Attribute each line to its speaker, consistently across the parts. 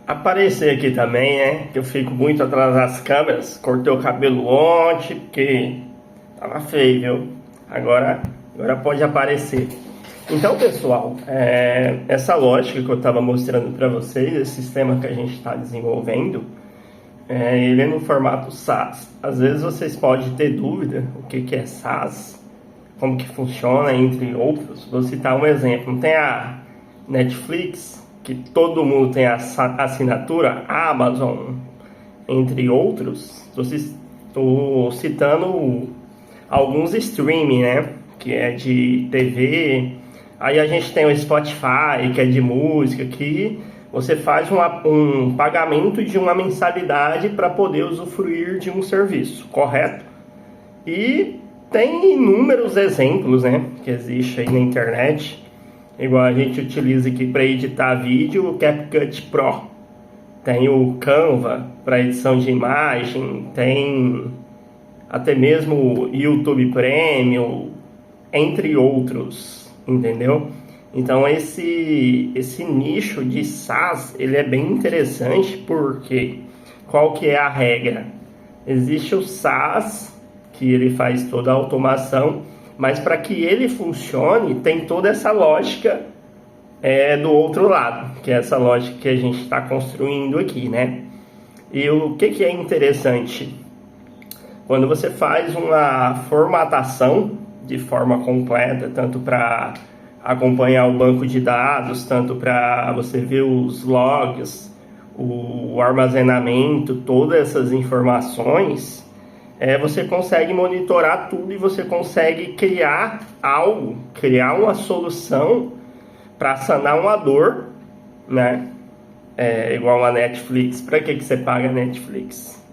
Speaker 1: aparecer aqui também, né? Que eu fico muito atrás das câmeras. Cortei o cabelo ontem, porque tava feio, viu? Agora pode aparecer. Então, pessoal, essa lógica que eu estava mostrando para vocês, esse sistema que a gente está desenvolvendo, ele é no formato SaaS. Às vezes vocês podem ter dúvida o que é SaaS, como que funciona, entre outros. Vou citar um exemplo. Tem a Netflix, que todo mundo tem a assinatura, a Amazon, entre outros. Estou citando alguns streaming, né? Que é de TV. Aí a gente tem o Spotify, que é de música, que você faz um pagamento de uma mensalidade para poder usufruir de um serviço, correto? E tem inúmeros exemplos, né, que existe aí na internet. Igual a gente utiliza aqui para editar vídeo, o CapCut Pro. Tem o Canva para edição de imagem, tem até mesmo o YouTube Premium, entre outros, entendeu? Então esse nicho de SaaS, ele é bem interessante, porque qual que é a regra? Existe o SaaS, que ele faz toda a automação, mas para que ele funcione, tem toda essa lógica do outro lado, que é essa lógica que a gente está construindo aqui, né? E o que é interessante? Quando você faz uma formatação de forma completa, tanto para acompanhar o banco de dados, tanto para você ver os logs, o armazenamento, todas essas informações, você consegue monitorar tudo e você consegue criar algo, criar uma solução para sanar uma dor, né? Igual a Netflix. Para que você paga a Netflix?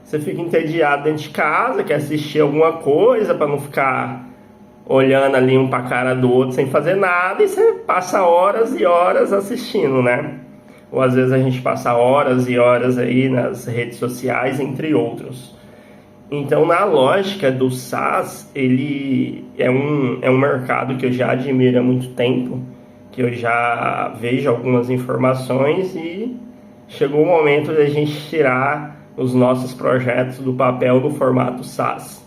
Speaker 1: Você fica entediado dentro de casa, quer assistir alguma coisa para não ficar olhando ali um para a cara do outro sem fazer nada, e você passa horas e horas assistindo, né? Ou às vezes a gente passa horas e horas aí nas redes sociais, entre outros. Então, na lógica do SaaS, ele é um mercado que eu já admiro há muito tempo, que eu já vejo algumas informações, e chegou o momento de a gente tirar os nossos projetos do papel no formato SaaS.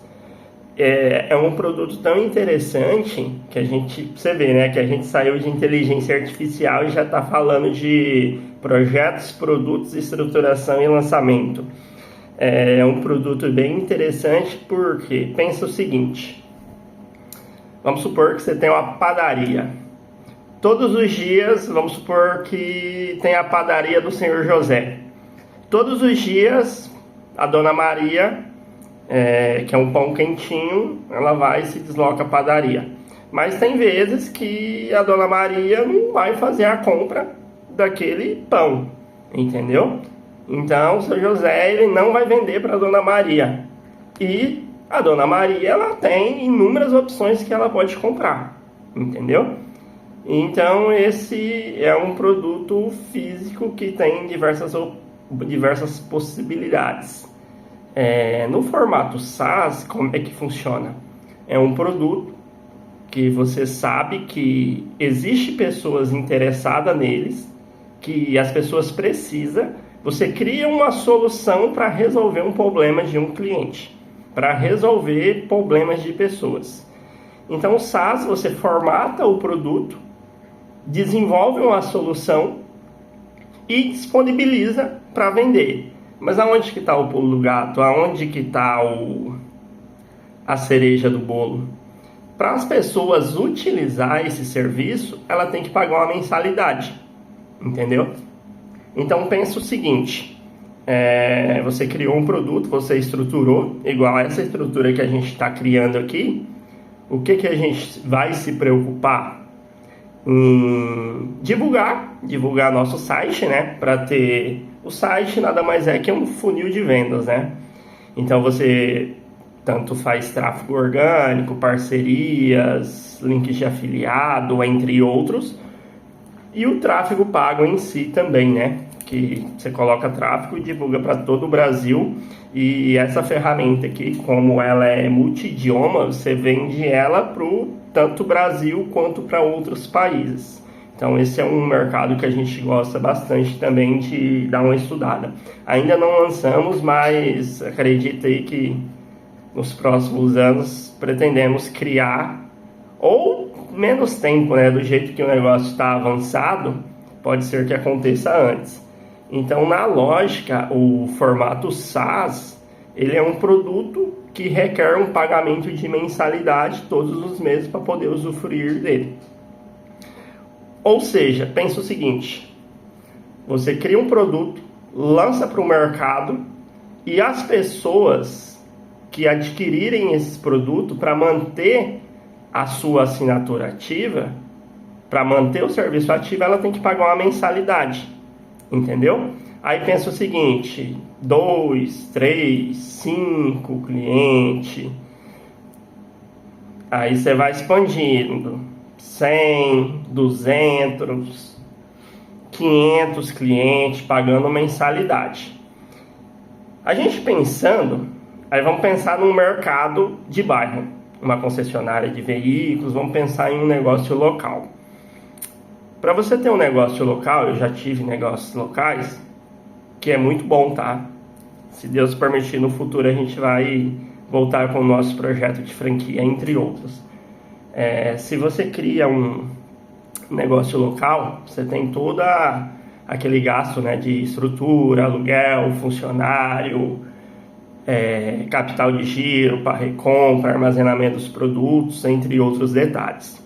Speaker 1: É um produto tão interessante que você vê, né, que a gente saiu de inteligência artificial e já está falando de projetos, produtos, estruturação e lançamento. É um produto bem interessante, porque pensa o seguinte: vamos supor que você tem uma padaria. Todos os dias, vamos supor que tem a padaria do Senhor José. Todos os dias, a Dona Maria, que é um pão quentinho, ela vai e se desloca à padaria. Mas tem vezes que a Dona Maria não vai fazer a compra daquele pão, entendeu? Então, o Seu José, ele não vai vender para a Dona Maria. E a Dona Maria, ela tem inúmeras opções que ela pode comprar, entendeu? Então, esse é um produto físico que tem diversas possibilidades. No formato SaaS, como é que funciona? É um produto que você sabe que existe pessoas interessadas neles, que as pessoas precisam. Você cria uma solução para resolver um problema de um cliente, para resolver problemas de pessoas. Então, o SaaS, você formata o produto, desenvolve uma solução e disponibiliza para vender. Mas aonde que está o pulo do gato? Aonde que está a cereja do bolo? Para as pessoas utilizar esse serviço, ela tem que pagar uma mensalidade, entendeu? Então pensa o seguinte: você criou um produto, você estruturou, igual a essa estrutura que a gente está criando aqui. O que a gente vai se preocupar? Em divulgar nosso site, né? Para ter o site, nada mais é que um funil de vendas, né? Então você tanto faz tráfego orgânico, parcerias, links de afiliado, entre outros, e o tráfego pago em si também, né? Que você coloca tráfego e divulga para todo o Brasil. E essa ferramenta aqui, como ela é multi-idioma, você vende ela para tanto Brasil quanto para outros países. Então esse é um mercado que a gente gosta bastante também de dar uma estudada. Ainda não lançamos, mas acredita aí que nos próximos anos pretendemos criar, ou menos tempo, né? Do jeito que o negócio está avançado, pode ser que aconteça antes. Então, na lógica, o formato SaaS, ele é um produto que requer um pagamento de mensalidade todos os meses para poder usufruir dele. Ou seja, pensa o seguinte: você cria um produto, lança para o mercado e as pessoas que adquirirem esse produto, para manter a sua assinatura ativa, para manter o serviço ativo, ela tem que pagar uma mensalidade, entendeu? Aí pensa o seguinte: 2, 3, 5 clientes, aí você vai expandindo, 100, 200, 500 clientes pagando mensalidade. A gente pensando, aí vamos pensar num mercado de bairro, uma concessionária de veículos, vamos pensar em um negócio local. Para você ter um negócio local, eu já tive negócios locais, que é muito bom, tá? Se Deus permitir, no futuro a gente vai voltar com o nosso projeto de franquia, entre outros. Se você cria um negócio local, você tem todo aquele gasto, né, de estrutura, aluguel, funcionário, capital de giro para recompra, armazenamento dos produtos, entre outros detalhes.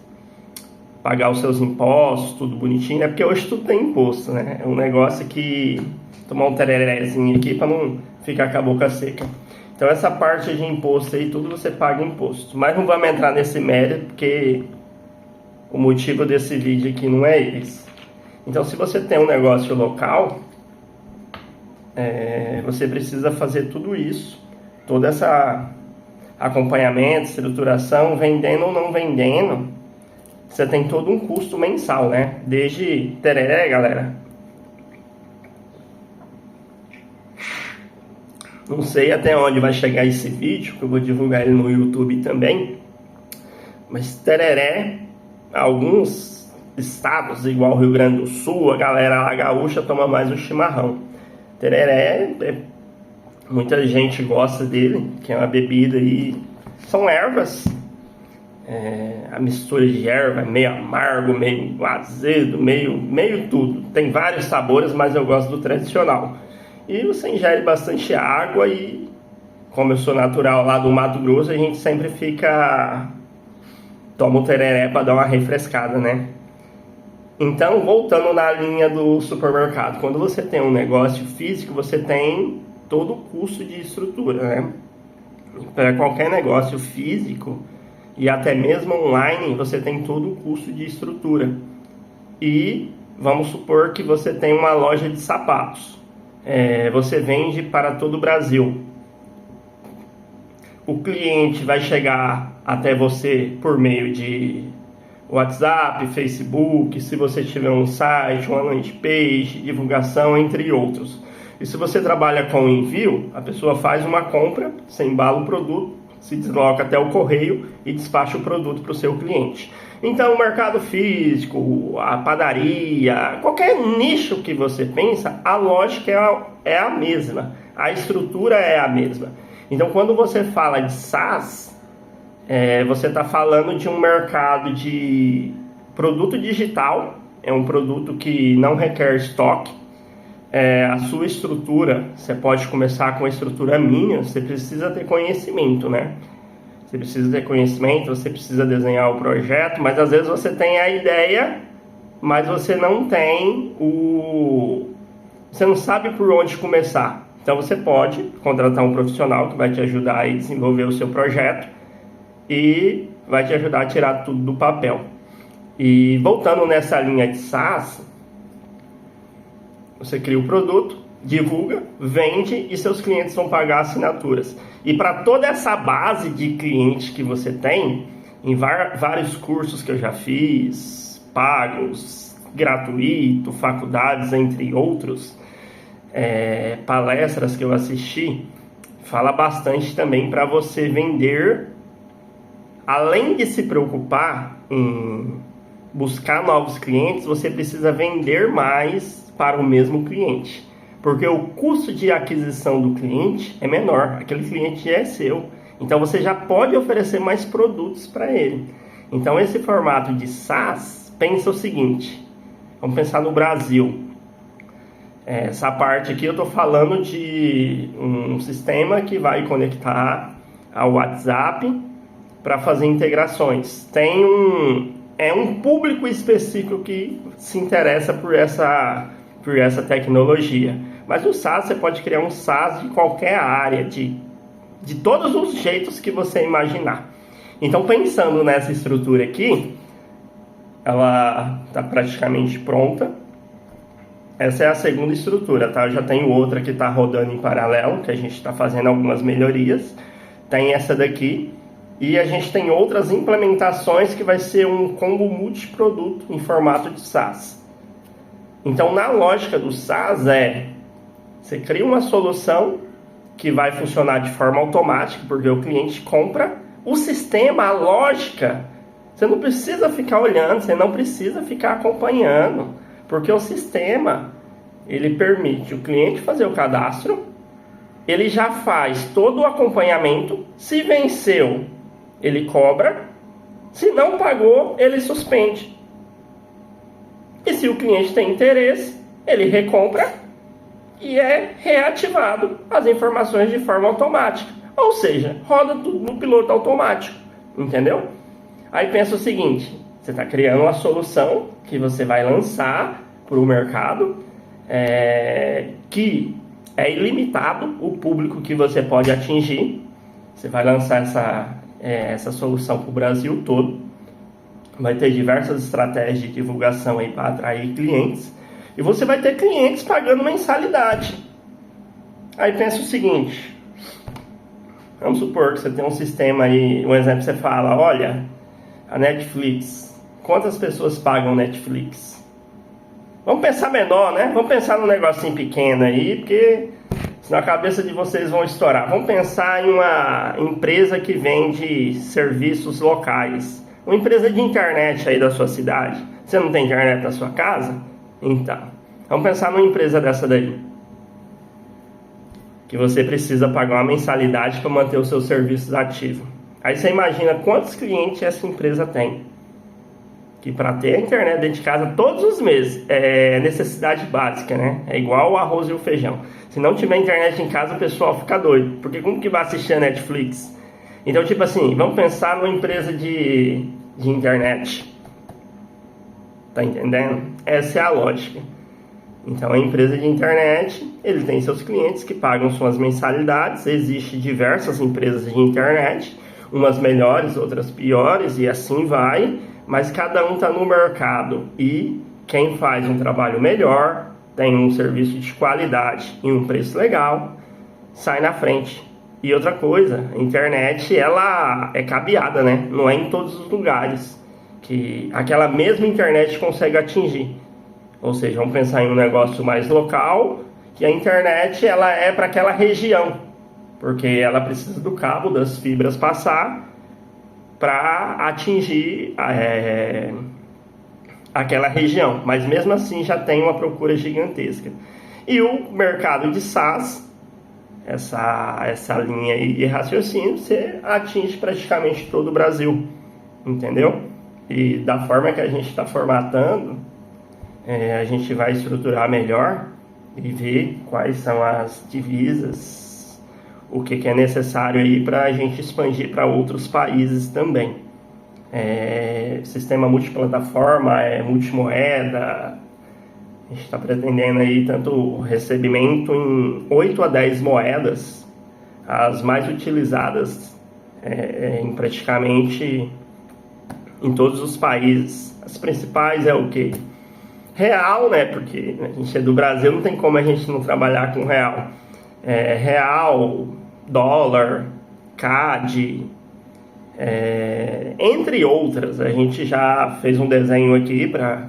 Speaker 1: Pagar os seus impostos, tudo bonitinho, né? Porque hoje tudo tem imposto, né? É um negócio que... tomar um tererézinho aqui para não ficar com a boca seca. Então essa parte de imposto aí, tudo você paga imposto. Mas não vamos entrar nesse mérito, porque o motivo desse vídeo aqui não é esse. Então se você tem um negócio local, você precisa fazer tudo isso, toda essa acompanhamento, estruturação, vendendo ou não vendendo. Você tem todo um custo mensal, né? Desde tereré, galera. Não sei até onde vai chegar esse vídeo, que eu vou divulgar ele no YouTube também. Mas tereré, alguns estados, igual o Rio Grande do Sul, a galera lá gaúcha toma mais o chimarrão. Tereré, muita gente gosta dele, que é uma bebida e são ervas. A mistura de erva, meio amargo, meio azedo, meio tudo. Tem vários sabores, mas eu gosto do tradicional. E você ingere bastante água e, como eu sou natural lá do Mato Grosso, a gente sempre toma o tereré para dar uma refrescada, né? Então, voltando na linha do supermercado, quando você tem um negócio físico, você tem todo o custo de estrutura, né? Para qualquer negócio físico e até mesmo online, você tem todo o custo de estrutura. E vamos supor que você tem uma loja de sapatos. Você vende para todo o Brasil. O cliente vai chegar até você por meio de WhatsApp, Facebook, se você tiver um site, uma landing page, divulgação, entre outros. E se você trabalha com envio, a pessoa faz uma compra, você embala o produto, se desloca até o correio e despacha o produto para o seu cliente. Então, o mercado físico, a padaria, qualquer nicho que você pensa, a lógica é a mesma, a estrutura é a mesma. Então, quando você fala de SaaS, você está falando de um mercado de produto digital, é um produto que não requer estoque. A sua estrutura, você pode começar com a estrutura mínima, você precisa ter conhecimento, né? Você precisa ter conhecimento, você precisa desenhar o projeto, mas às vezes você tem a ideia, mas você não tem você não sabe por onde começar. Então você pode contratar um profissional que vai te ajudar a desenvolver o seu projeto e vai te ajudar a tirar tudo do papel. E voltando nessa linha de SaaS, você cria o produto, divulga, vende e seus clientes vão pagar assinaturas. E para toda essa base de clientes que você tem, em vários cursos que eu já fiz, pagos, gratuito, faculdades, entre outros, palestras que eu assisti, fala bastante também para você vender, além de se preocupar em buscar novos clientes, você precisa vender mais para o mesmo cliente. Porque o custo de aquisição do cliente é menor, aquele cliente já é seu. Então você já pode oferecer mais produtos para ele. Então esse formato de SaaS, pensa o seguinte, vamos pensar no Brasil. Essa parte aqui eu estou falando de um sistema que vai conectar ao WhatsApp para fazer integrações. Tem um público específico que se interessa por essa tecnologia. Mas o SaaS, você pode criar um SaaS de qualquer área, de todos os jeitos que você imaginar. Então, pensando nessa estrutura aqui, ela está praticamente pronta. Essa é a segunda estrutura, tá? Eu já tenho outra que está rodando em paralelo, que a gente está fazendo algumas melhorias. Tem essa daqui. E a gente tem outras implementações que vai ser um combo multiproduto em formato de SaaS. Então, na lógica do SaaS você cria uma solução que vai funcionar de forma automática, porque o cliente compra o sistema, a lógica. Você não precisa ficar olhando, você não precisa ficar acompanhando, porque o sistema, ele permite o cliente fazer o cadastro, ele já faz todo o acompanhamento, se venceu, ele cobra, se não pagou, ele suspende. E se o cliente tem interesse, ele recompra e é reativado as informações de forma automática. Ou seja, roda tudo no piloto automático, entendeu? Aí pensa o seguinte, você está criando uma solução que você vai lançar para o mercado, que é ilimitado o público que você pode atingir. Você vai lançar essa solução para o Brasil todo. Vai ter diversas estratégias de divulgação aí para atrair clientes. E você vai ter clientes pagando mensalidade. Aí pensa o seguinte, vamos supor que você tem um sistema aí, um exemplo, você fala, olha, a Netflix, quantas pessoas pagam Netflix? Vamos pensar menor, né? Vamos pensar num negocinho pequeno aí, porque senão a cabeça de vocês vão estourar. Vamos pensar em uma empresa que vende serviços locais. Uma empresa de internet aí da sua cidade. Você não tem internet na sua casa? Então, vamos pensar numa empresa dessa daí. Que você precisa pagar uma mensalidade para manter os seus serviços ativos. Aí você imagina quantos clientes essa empresa tem. Que para ter a internet dentro de casa todos os meses é necessidade básica, né? É igual o arroz e o feijão. Se não tiver internet em casa, o pessoal fica doido. Porque como que vai assistir a Netflix? Então, tipo assim, vamos pensar numa empresa de internet. Tá entendendo? Essa é a lógica. Então, a empresa de internet, ele tem seus clientes que pagam suas mensalidades. Existem diversas empresas de internet, umas melhores, outras piores, e assim vai. Mas cada um está no mercado e quem faz um trabalho melhor, tem um serviço de qualidade e um preço legal, sai na frente. E outra coisa, a internet, ela é cabeada, né? Não é em todos os lugares que aquela mesma internet consegue atingir. Ou seja, vamos pensar em um negócio mais local, que a internet ela é para aquela região, porque ela precisa do cabo, das fibras passar para atingir aquela região. Mas mesmo assim já tem uma procura gigantesca. E o mercado de SaaS, essa linha aí de raciocínio, você atinge praticamente todo o Brasil, entendeu? E da forma que a gente está formatando, a gente vai estruturar melhor e ver quais são as divisas, o que é necessário aí para a gente expandir para outros países também. Sistema multiplataforma, multimoeda, a gente está pretendendo aí tanto recebimento em 8 a 10 moedas, as mais utilizadas em praticamente em todos os países. As principais é o quê? Real, né? Porque a gente é do Brasil, não tem como a gente não trabalhar com real. Real, dólar, CAD, entre outras. A gente já fez um desenho aqui para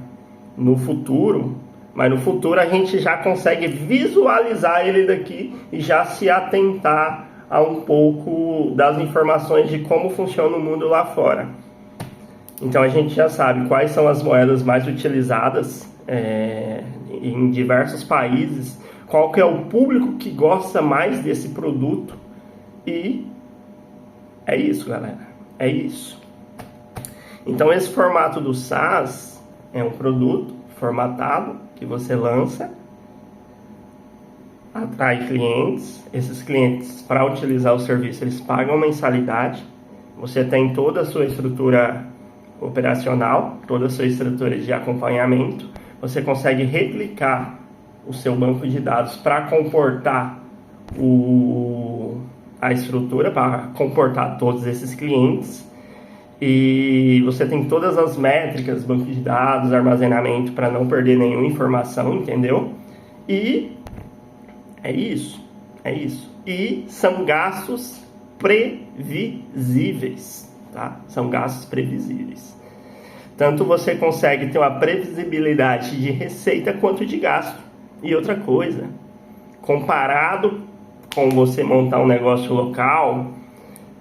Speaker 1: no futuro, mas no futuro a gente já consegue visualizar ele daqui e já se atentar a um pouco das informações de como funciona o mundo lá fora. Então a gente já sabe quais são as moedas mais utilizadas em diversos países, qual que é o público que gosta mais desse produto, e é isso, galera, é isso. Então esse formato do SaaS é um produto formatado que você lança, atrai clientes, esses clientes, para utilizar o serviço, eles pagam mensalidade, você tem toda a sua estrutura operacional, toda a sua estrutura de acompanhamento, você consegue replicar o seu banco de dados para comportar a estrutura, para comportar todos esses clientes, e você tem todas as métricas, banco de dados, armazenamento, para não perder nenhuma informação, entendeu? E é isso. E são gastos previsíveis, tá? São gastos previsíveis. Tanto você consegue ter uma previsibilidade de receita quanto de gasto. E outra coisa, comparado com você montar um negócio local,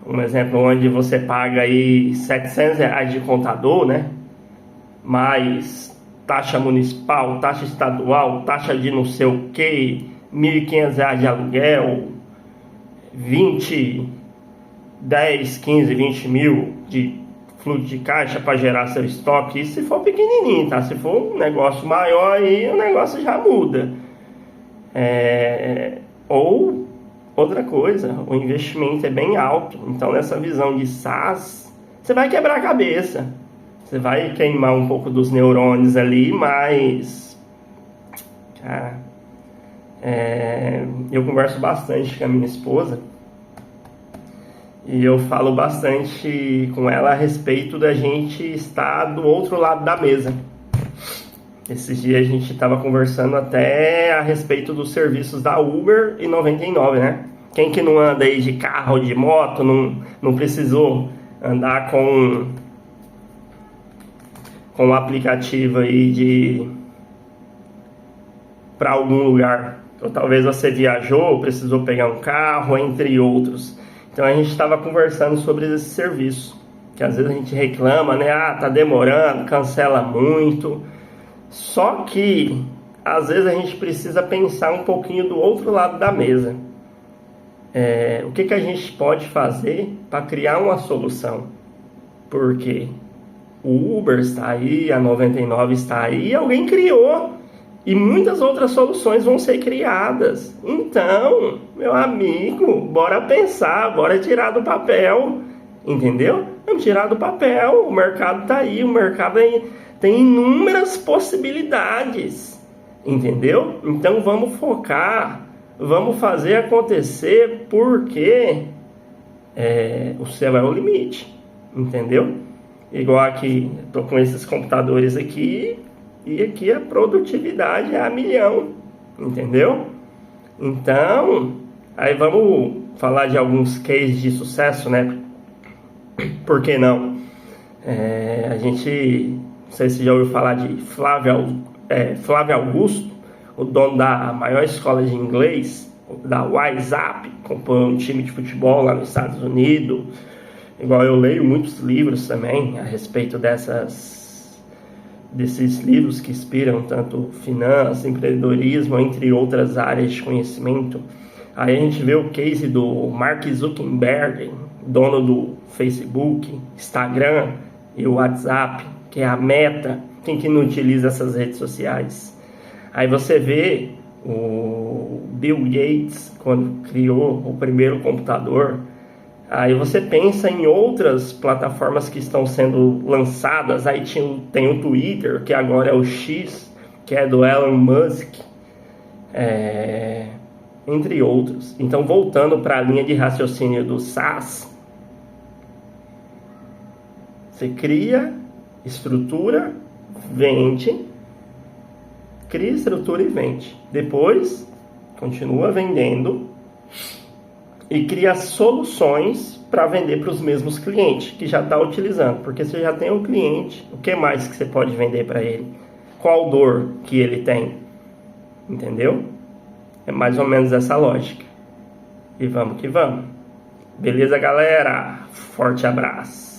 Speaker 1: um exemplo onde você paga aí R$700 de contador, né? Mais taxa municipal, taxa estadual, taxa de não sei o que, R$1.500 de aluguel, 10, 15, 20 mil de fluxo de caixa para gerar seu estoque. Isso se for pequenininho, tá? Se for um negócio maior, aí o negócio já muda. Ou outra coisa, o investimento é bem alto. Então nessa visão de SaaS, você vai quebrar a cabeça, você vai queimar um pouco dos neurônios ali, mas cara, eu converso bastante com a minha esposa e eu falo bastante com ela a respeito da gente estar do outro lado da mesa. Esses dias a gente estava conversando até a respeito dos serviços da Uber e 99, né? Quem que não anda aí de carro, de moto, não precisou andar com o aplicativo aí para algum lugar? Ou talvez você viajou, precisou pegar um carro, entre outros. Então a gente estava conversando sobre esse serviço, que às vezes a gente reclama, né? Tá demorando, cancela muito. Só que às vezes a gente precisa pensar um pouquinho do outro lado da mesa. O que a gente pode fazer para criar uma solução? Porque o Uber está aí, a 99 está aí, e alguém criou. E muitas outras soluções vão ser criadas. Então, meu amigo, bora pensar, bora tirar do papel. Entendeu? Vamos tirar do papel. O mercado está aí, o mercado tem inúmeras possibilidades. Entendeu? Então vamos focar, vamos fazer acontecer, porque o céu é o limite. Entendeu? Igual aqui, estou com esses computadores aqui, e aqui a produtividade é a milhão, entendeu? Então, aí vamos falar de alguns cases de sucesso, né? Por que não? A gente, não sei se já ouviu falar de Flávio Augusto, o dono da maior escola de inglês, da WhatsApp, comprou um time de futebol lá nos Estados Unidos. Igual eu leio muitos livros também a respeito desses livros que inspiram tanto finanças, empreendedorismo, entre outras áreas de conhecimento. Aí a gente vê o case do Mark Zuckerberg, dono do Facebook, Instagram e o WhatsApp, que é a Meta. Quem que não utiliza essas redes sociais? Aí você vê o Bill Gates, quando criou o primeiro computador. Aí você pensa em outras plataformas que estão sendo lançadas. Aí tem o Twitter, que agora é o X, que é do Elon Musk, entre outros. Então, voltando para a linha de raciocínio do SaaS, você cria estrutura, vende, cria estrutura e vende. Depois, continua vendendo e cria soluções para vender para os mesmos clientes que já está utilizando, porque você já tem um cliente, o que mais que você pode vender para ele? Qual dor que ele tem? Entendeu? É mais ou menos essa lógica. E vamos que vamos. Beleza, galera? Forte abraço.